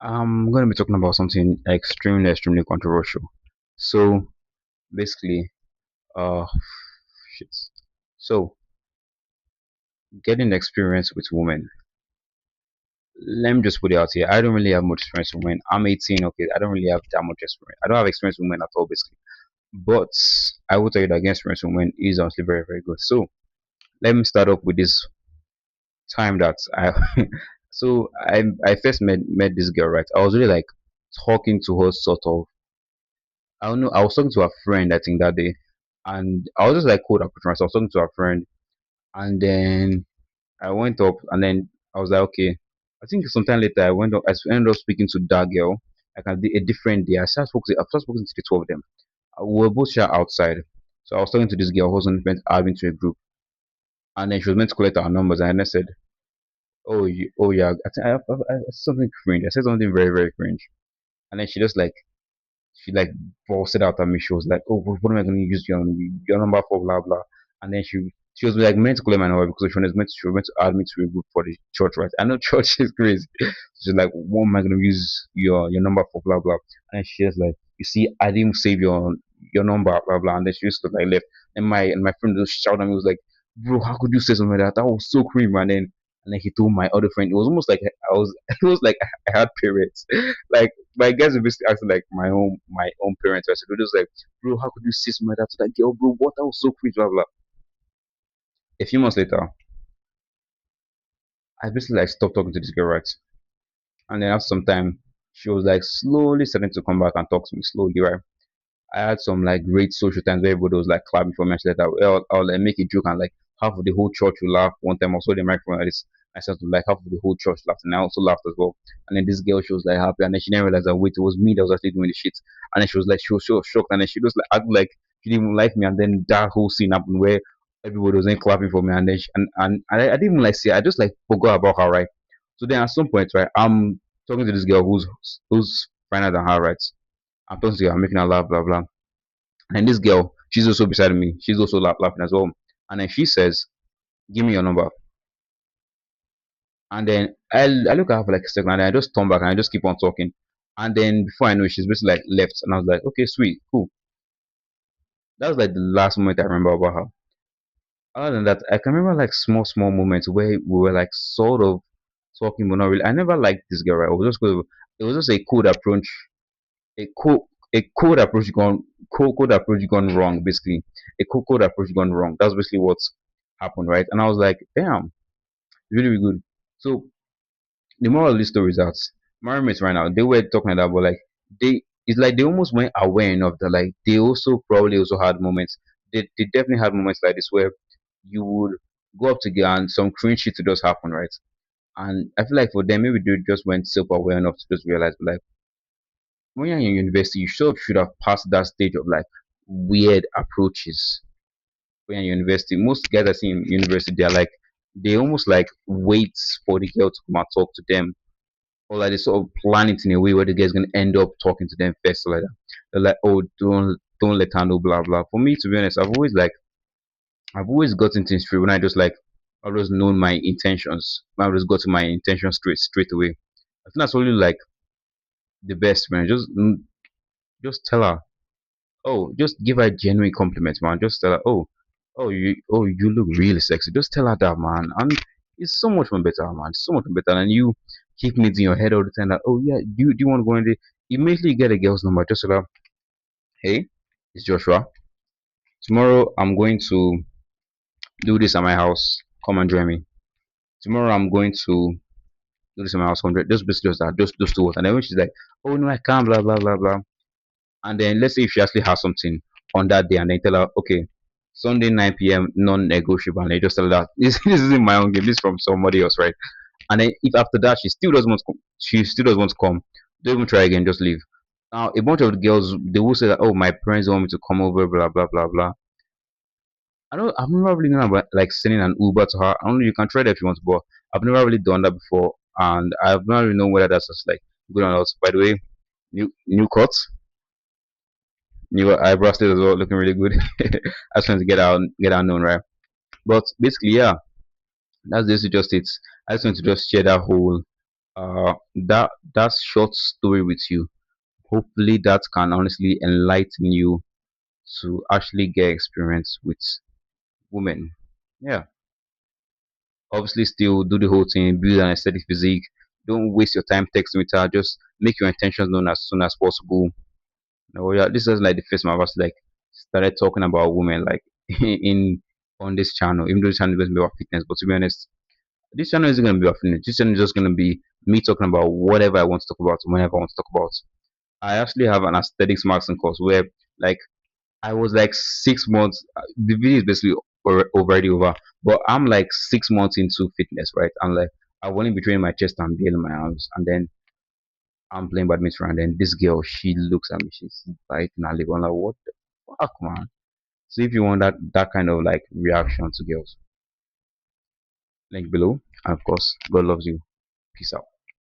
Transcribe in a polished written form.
I'm going to be talking about something extremely controversial. So basically, uh, shit. So getting experience with women. Let me just put it out here. I don't really have much experience with women. I'm 18. Okay, I don't really have that much experience. I don't have experience with women at all, basically. But I will tell you that getting experience with women is honestly very good. So let me start up with this time that I. I first met this girl, right? I was really like talking to her sort of. I don't know. I was talking to a friend, I think, that day, and I was just like cold approach myself. I was talking to a friend, and then I went up, and then I was like, okay. I think sometime later, I went up. I ended up speaking to that girl, like a different day. I started speaking to the two of them. We were both share outside, so I was talking to this girl who was meant to add me to a group, and then she was meant to collect our numbers, and I said, oh yeah, I said something cringe. I said something very cringe, and then she just like she like busted out at me. She was like, "Oh, what am I going to use your number for?" Blah blah. And then she was like meant to collect my number because she was meant to add me to a group for the church, right? I know church is crazy. She's like, "What am I going to use your number for?" Blah blah. And then she was like, "You see, I didn't save your number, blah blah." And then she just like left. And my friend just shouted at me. Was like, "Bro, how could you say something like that? That was so creepy." And then he told my other friend. It was almost like I was. It was like I had parents. Like my guys were basically acting like my own parents. I said, it was like, bro, how could you say something like that to that girl, bro? What? That was so crazy, blah blah. A few months later, I basically like stopped talking to this girl, right? And then after some time, she was like slowly starting to come back and talk to me slowly, right? I had some like great social times where everybody was like clapping for me and shit like that. I'll like make a joke and like half of the whole church will laugh. One time I saw the microphone like this. I started to like half of the whole church laughed and I also laughed as well. And then this girl, she was like happy and then she didn't realize that wait, it was me that was actually doing the shit. And then she was so shocked and then she just like acted like she didn't even like me. And then that whole scene happened where everybody was then clapping for me and then I didn't even like see it. I just like forgot about her, right? So then at some point, right, I'm talking to this girl who's finer than her, right? I'm talking to her, I'm making her laugh, blah blah. And this girl, she's also beside me. She's also laughing as well. And then she says, "Give me your number." And then I look at her for like a second, and then I just turn back and I just keep on talking. And then before I know it, she's basically like left, and I was like, "Okay, sweet, cool." That was like the last moment I remember about her. Other than that, I can remember like small moments where we were like sort of talking, but not really. I never liked this girl. Right? It was just a cool approach, a cold approach cold approach gone wrong, basically. A cold approach gone wrong. That's basically what happened, right? And I was like, damn, really good. So the moral of this story is that my roommates right now, they were talking about, but like it's like they almost weren't aware enough that like they also probably also had moments. They definitely had moments like this where you would go up to get and some cringe shit to just happen, right? And I feel like for them, maybe they just weren't self aware enough to just realize, like when you're in university, you sort of should have passed that stage of like weird approaches. When you're in university, most guys I see in university, they're like, they almost like wait for the girl to come and talk to them, or like they sort of plan it in a way where the girl's gonna end up talking to them first, so like that. They're like, oh, don't let her know, blah blah. For me, to be honest, I've always gotten things free when I just like always known my intentions. I just got to my intentions straight away. I think that's only like the best, man. Just tell her. Oh, just give her a genuine compliment, man. Just tell her, oh, you look really sexy. Just tell her that, man. And it's so much more better, man. It's so much more better than you keeping it in your head all the time. That, oh yeah, do you want to go in there? Immediately you get a girl's number. Just tell her, hey, it's Joshua. Tomorrow I'm going to do this at my house. Come and join me. Tomorrow I'm going to do this at my house. Come join. Just that. Just those two words. And then when she's like, oh no, I can't. Blah blah blah blah. And then let's say if she actually has something on that day, and then tell her, okay, Sunday 9 p.m. non-negotiable, and they just tell her that this isn't my own game, this is from somebody else, right? And then if after that she still doesn't want to come, don't even try again, just leave. Now a bunch of the girls they will say that, oh, my parents want me to come over, blah blah blah blah. I've never really done about like sending an Uber to her. I don't know, you can try that if you want to, but I've never really done that before, and I've not really known whether that's just like good or not. By the way, new cuts. Your eyebrow still as well, looking really good. I just wanted to get out known, right? But basically, yeah, that's just it. I just want to just share that whole That short story with you, hopefully that can honestly enlighten you to actually get experience with women. Yeah, obviously still do the whole thing, build an aesthetic physique. Don't waste your time texting with her. Just make your intentions known as soon as possible. No, yeah, this is like the first time I've actually like started talking about women like in on this channel. Even though this channel is going to be about fitness, but to be honest, this channel isn't going to be about fitness. This channel is just going to be me talking about whatever I want to talk about, whenever I want to talk about. I actually have an aesthetics marketing course where like I was like 6 months. The video is basically already over, but I'm like 6 months into fitness, right? I'm like I'm only between my chest and below my arms, and then I'm playing badminton, and then this girl, she looks at me, she's biting her lip. I'm like, what the fuck, man? So if you want that kind of like reaction to girls, link below. And of course, God loves you. Peace out.